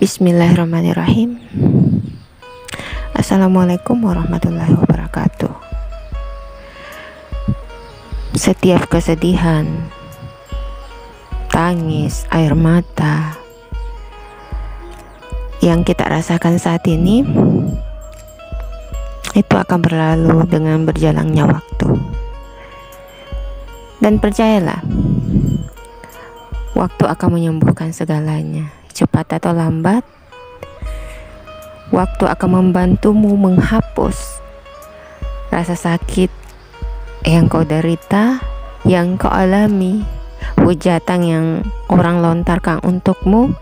Bismillahirrahmanirrahim. Assalamualaikum warahmatullahi wabarakatuh. Setiap kesedihan, tangis, air mata yang kita rasakan saat ini itu akan berlalu dengan berjalannya waktu. Dan percayalah, waktu akan menyembuhkan segalanya. Cepat atau lambat, waktu akan membantumu menghapus rasa sakit yang kau derita, yang kau alami, hujatan yang orang lontarkan untukmu.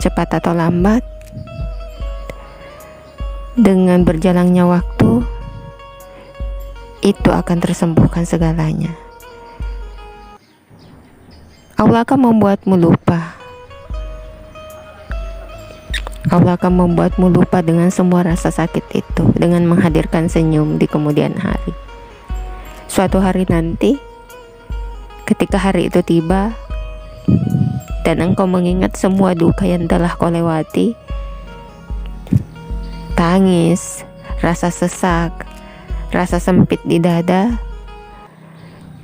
Cepat atau lambat, dengan berjalannya waktu, itu akan tersembuhkan segalanya. Allah akan membuatmu lupa. Allah akan membuatmu lupa dengan semua rasa sakit itu, dengan menghadirkan senyum di kemudian hari. Suatu hari nanti, ketika hari itu tiba dan engkau mengingat semua duka yang telah kau lewati, tangis, rasa sesak, rasa sempit di dada,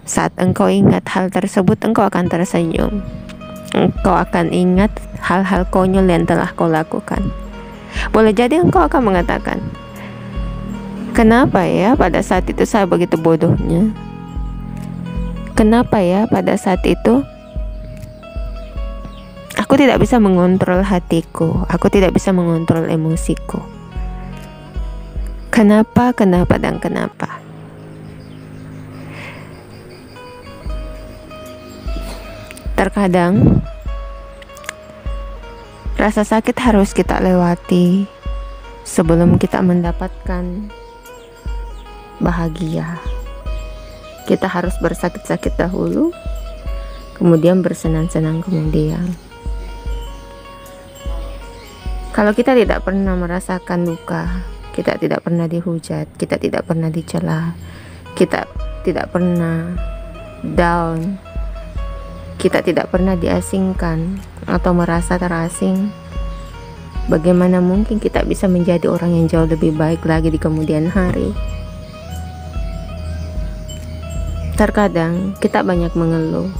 saat engkau ingat hal tersebut, engkau akan tersenyum. Engkau akan ingat hal-hal konyol yang telah kau lakukan. Boleh jadi engkau akan mengatakan, kenapa ya pada saat itu saya begitu bodohnya? Kenapa ya pada saat itu aku tidak bisa mengontrol hatiku, aku tidak bisa mengontrol emosiku? Kenapa? Terkadang rasa sakit harus kita lewati sebelum kita mendapatkan bahagia. Kita harus bersakit-sakit dahulu, kemudian bersenang-senang kemudian. Kalau kita tidak pernah merasakan duka, kita tidak pernah dihujat, kita tidak pernah dicela, kita tidak pernah down, kita tidak pernah diasingkan atau merasa terasing, bagaimana mungkin kita bisa menjadi orang yang jauh lebih baik lagi di kemudian hari? Terkadang kita banyak mengeluh,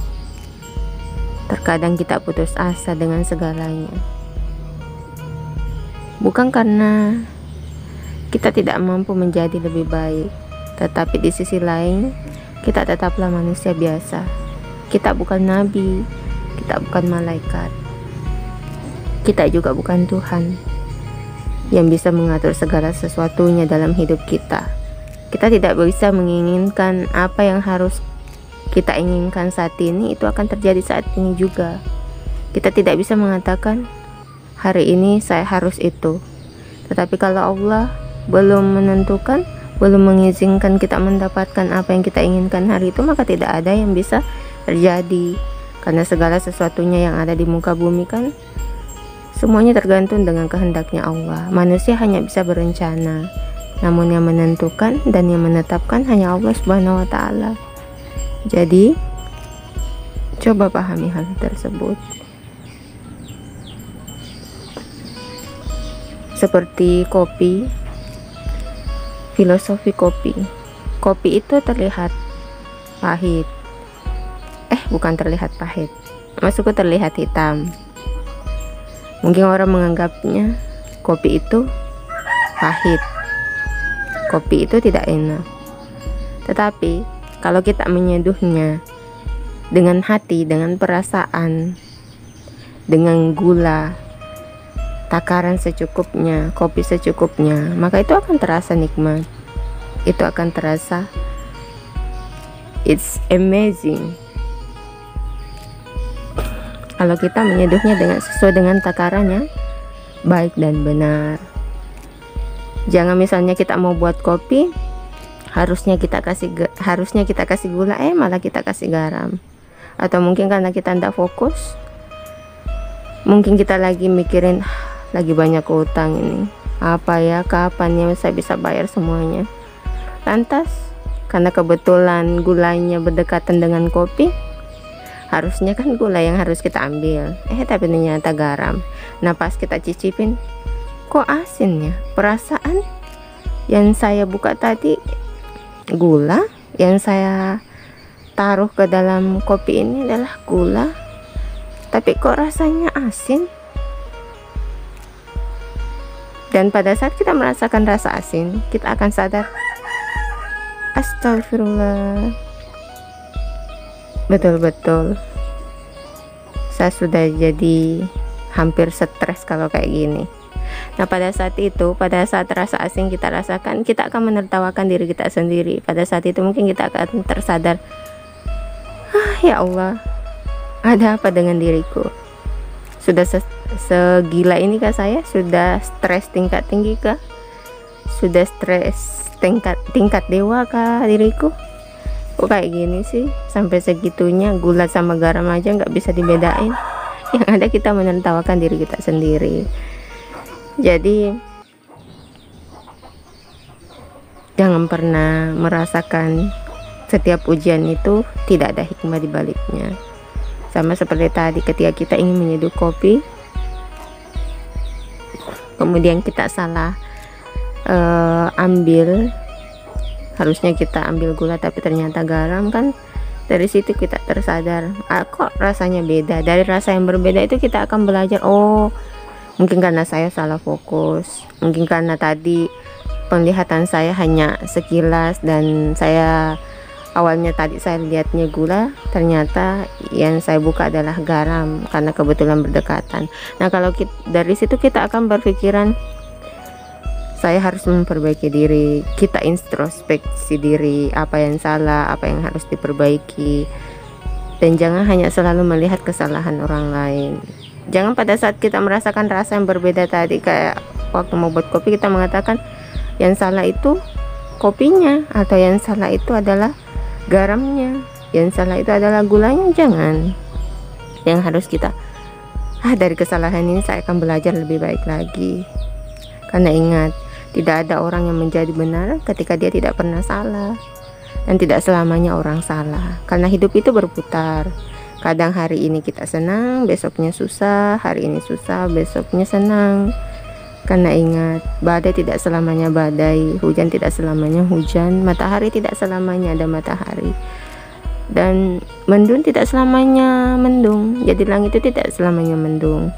terkadang kita putus asa dengan segalanya, bukan karena kita tidak mampu menjadi lebih baik, tetapi di sisi lain kita tetaplah manusia biasa. Kita bukan nabi, kita bukan malaikat, kita juga bukan Tuhan yang bisa mengatur segala sesuatunya dalam hidup kita. Kita tidak bisa menginginkan apa yang harus kita inginkan saat ini itu akan terjadi saat ini juga. Kita tidak bisa mengatakan hari ini saya harus itu, tetapi kalau Allah belum menentukan, belum mengizinkan kita mendapatkan apa yang kita inginkan hari itu, maka tidak ada yang bisa terjadi. Karena segala sesuatunya yang ada di muka bumi kan semuanya tergantung dengan kehendaknya Allah. Manusia hanya bisa berencana, namun yang menentukan dan yang menetapkan hanya Allah Subhanahu wa Ta'ala. Jadi coba pahami hal tersebut. Seperti kopi, filosofi kopi. Kopi itu terlihat pahit. Bukan terlihat pahit, maksudku terlihat hitam. Mungkin orang menganggapnya kopi itu pahit, kopi itu tidak enak. Tetapi kalau kita menyeduhnya dengan hati, dengan perasaan, dengan gula, takaran secukupnya, kopi secukupnya, maka itu akan terasa nikmat. Itu akan terasa it's amazing. Kalau kita menyeduhnya sesuai dengan takarannya baik dan benar. Jangan misalnya kita mau buat kopi, harusnya kita kasih gula, malah kita kasih garam. Atau mungkin karena kita tidak fokus, mungkin kita lagi mikirin lagi banyak utang ini, apa ya, kapan ya saya bisa bayar semuanya. Lantas karena kebetulan gulanya berdekatan dengan kopi, Harusnya kan gula yang harus kita ambil, tapi ternyata garam. Nah pas kita cicipin, kok asin ya? Perasaan yang saya buka tadi gula, yang saya taruh ke dalam kopi ini adalah gula, tapi kok rasanya asin. Dan pada saat kita merasakan rasa asin, kita akan sadar, astagfirullah, betul-betul saya sudah jadi hampir stres kalau kayak gini. Nah pada saat itu, pada saat rasa asin kita rasakan, kita akan menertawakan diri kita sendiri. Pada saat itu mungkin kita akan tersadar, ya Allah, ada apa dengan diriku? Sudah segila ini kah saya? Sudah stres tingkat tinggi kah? Sudah stres tingkat dewa kah diriku? Kok kayak gini sih? Sampai segitunya gula sama garam aja nggak bisa dibedain. Yang ada kita menertawakan diri kita sendiri. Jadi jangan pernah merasakan setiap ujian itu tidak ada hikmah di baliknya. Sama seperti tadi ketika kita ingin menyeduh kopi, kemudian kita salah ambil, harusnya kita ambil gula tapi ternyata garam kan. Dari situ kita tersadar, kok rasanya beda. Dari rasa yang berbeda itu kita akan belajar, oh mungkin karena saya salah fokus, mungkin karena tadi penglihatan saya hanya sekilas dan saya awalnya tadi saya lihatnya gula, ternyata yang saya buka adalah garam karena kebetulan berdekatan. Nah kalau dari situ kita akan berpikiran, saya harus memperbaiki diri, kita introspeksi diri, apa yang salah, apa yang harus diperbaiki, dan jangan hanya selalu melihat kesalahan orang lain. Jangan pada saat kita merasakan rasa yang berbeda tadi, kayak waktu mau buat kopi kita mengatakan yang salah itu kopinya, atau yang salah itu adalah garamnya, yang salah itu adalah gulanya. Jangan. Yang harus kita, dari kesalahan ini saya akan belajar lebih baik lagi. Karena ingat, tidak ada orang yang menjadi benar ketika dia tidak pernah salah, dan tidak selamanya orang salah, karena hidup itu berputar. Kadang hari ini kita senang, besoknya susah, hari ini susah, besoknya senang. Karena ingat, badai tidak selamanya badai, hujan tidak selamanya hujan, matahari tidak selamanya ada matahari, dan mendung tidak selamanya mendung. Jadi langit itu tidak selamanya mendung,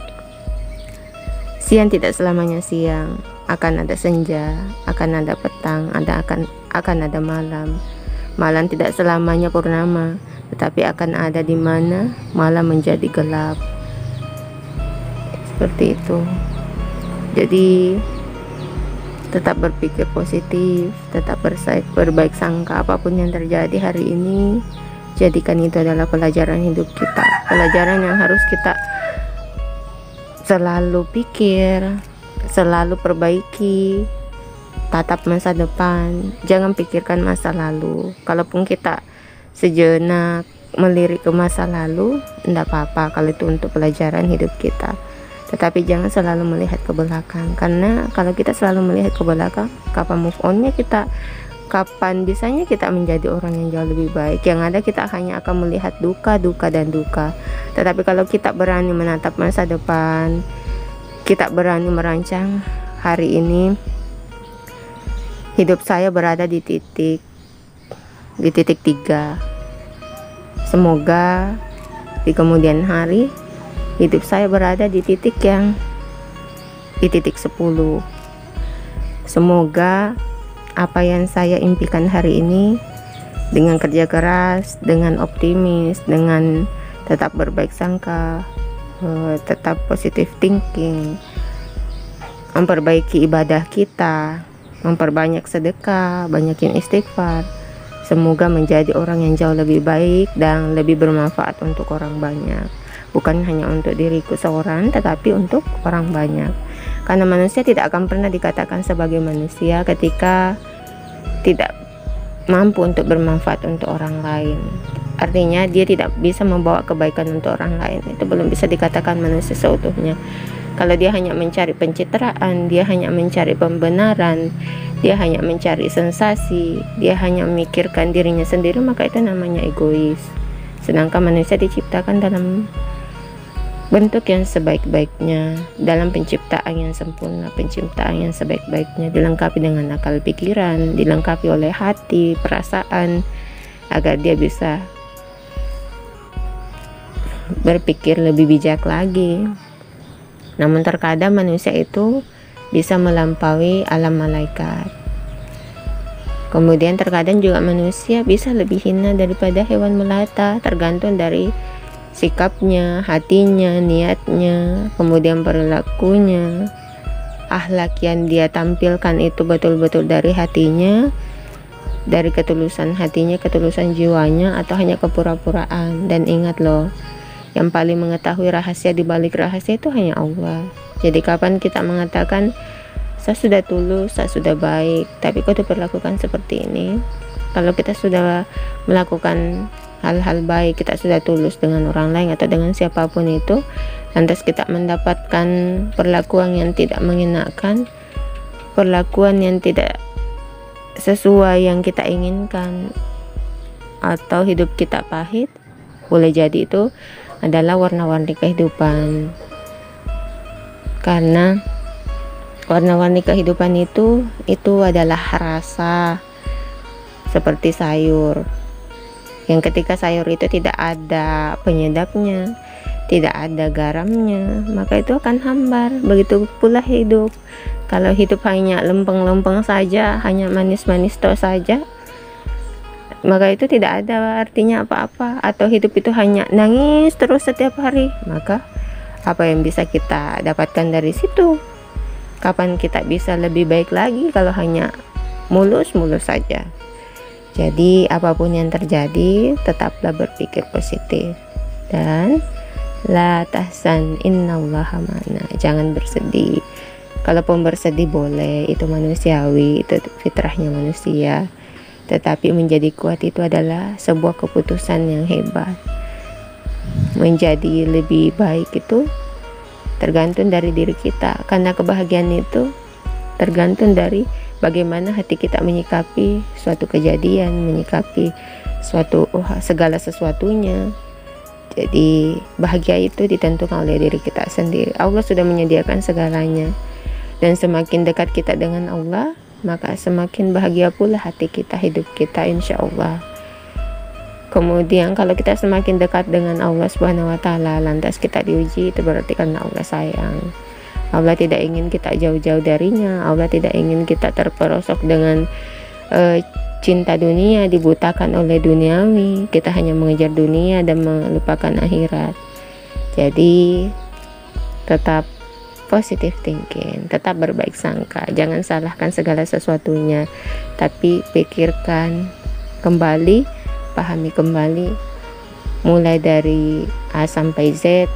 siang tidak selamanya siang. Akan ada senja, akan ada petang, akan ada malam. Malam tidak selamanya purnama, tetapi akan ada di mana malam menjadi gelap. Seperti itu. Jadi tetap berpikir positif, tetap berbaik sangka. Apapun yang terjadi hari ini, jadikan itu adalah pelajaran hidup kita, pelajaran yang harus kita selalu pikir, selalu perbaiki, tatap masa depan. Jangan pikirkan masa lalu. Kalaupun kita sejenak melirik ke masa lalu, tidak apa-apa kalau itu untuk pelajaran hidup kita. Tetapi jangan selalu melihat ke belakang, karena kalau kita selalu melihat ke belakang, kapan move onnya kita, kapan bisanya kita menjadi orang yang jauh lebih baik. Yang ada kita hanya akan melihat duka, dan duka. Tetapi kalau kita berani menatap masa depan, kita berani merancang hari ini, hidup saya berada di titik 3. Semoga di kemudian hari hidup saya berada di titik 10. Semoga apa yang saya impikan hari ini, dengan kerja keras, dengan optimis, dengan tetap berbaik sangka, tetap positive thinking, memperbaiki ibadah kita, memperbanyak sedekah, banyakin istighfar, semoga menjadi orang yang jauh lebih baik dan lebih bermanfaat untuk orang banyak. Bukan hanya untuk diriku seorang, tetapi untuk orang banyak. Karena manusia tidak akan pernah dikatakan sebagai manusia ketika tidak mampu untuk bermanfaat untuk orang lain. Artinya dia tidak bisa membawa kebaikan untuk orang lain. Itu belum bisa dikatakan manusia seutuhnya. Kalau dia hanya mencari pencitraan, dia hanya mencari pembenaran, dia hanya mencari sensasi, dia hanya memikirkan dirinya sendiri, maka itu namanya egois. sedangkan manusia diciptakan dalam bentuk yang sebaik-baiknya, dalam penciptaan yang sempurna, penciptaan yang sebaik-baiknya, dilengkapi dengan akal pikiran, dilengkapi oleh hati, perasaan, agar dia bisa berpikir lebih bijak lagi. Namun terkadang manusia itu bisa melampaui alam malaikat. Kemudian terkadang juga manusia bisa lebih hina daripada hewan melata, tergantung dari sikapnya, hatinya, niatnya, kemudian perilakunya. Akhlak yang dia tampilkan itu betul-betul dari hatinya, dari ketulusan hatinya, ketulusan jiwanya, atau hanya kepura-puraan. Dan ingat loh, yang paling mengetahui rahasia di balik rahasia itu hanya Allah. Jadi kapan kita mengatakan saya sudah tulus, saya sudah baik, tapi kok diperlakukan seperti ini? Kalau kita sudah melakukan hal-hal baik, kita sudah tulus dengan orang lain atau dengan siapapun itu, lantas kita mendapatkan perlakuan yang tidak mengenakan, perlakuan yang tidak sesuai yang kita inginkan, atau hidup kita pahit, boleh jadi itu adalah warna-warni kehidupan. Karena warna-warni kehidupan itu adalah rasa, seperti sayur yang ketika sayur itu tidak ada penyedapnya, tidak ada garamnya, maka itu akan hambar. Begitu pula hidup. Kalau hidup hanya lempeng-lempeng saja, hanya manis-manis toh saja, maka itu tidak ada artinya apa-apa. Atau hidup itu hanya nangis terus setiap hari, maka apa yang bisa kita dapatkan dari situ? Kapan kita bisa lebih baik lagi kalau hanya mulus-mulus saja? Jadi apapun yang terjadi, tetaplah berpikir positif dan la tahzan innallaha ma'ana. Jangan bersedih. Kalaupun bersedih boleh, itu manusiawi, itu fitrahnya manusia. Tetapi menjadi kuat itu adalah sebuah keputusan yang hebat. Menjadi lebih baik itu tergantung dari diri kita, karena kebahagiaan itu tergantung dari bagaimana hati kita menyikapi suatu kejadian, menyikapi segala sesuatunya. Jadi bahagia itu ditentukan oleh diri kita sendiri. Allah sudah menyediakan segalanya, dan semakin dekat kita dengan Allah, maka semakin bahagia pula hati kita, hidup kita, insya Allah. Kemudian kalau kita semakin dekat dengan Allah Subhanahu wa Ta'ala, lantas kita diuji, itu berarti karena Allah sayang. Allah tidak ingin kita jauh-jauh darinya. Allah tidak ingin kita terperosok dengan cinta dunia, dibutakan oleh duniawi. Kita hanya mengejar dunia dan melupakan akhirat. Jadi tetap positive thinking, tetap berbaik sangka. Jangan salahkan segala sesuatunya, tapi pikirkan kembali, pahami kembali, mulai dari A sampai Z.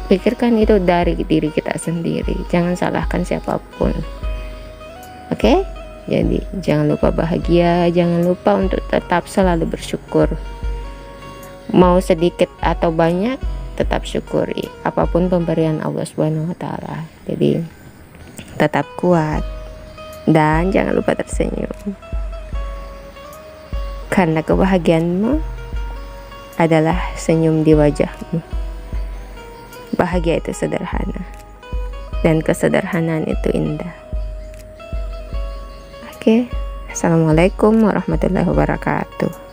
Pikirkan itu dari diri kita sendiri, jangan salahkan siapapun. Oke? Jadi jangan lupa bahagia, jangan lupa untuk tetap selalu bersyukur. Mau sedikit atau banyak, tetap syukuri apapun pemberian Allah Subhanahu wa Ta'ala. Jadi tetap kuat dan jangan lupa tersenyum, karena kebahagiaanmu adalah senyum di wajahmu. Bahagia itu sederhana, dan kesederhanaan itu indah. Oke, Assalamualaikum warahmatullahi wabarakatuh.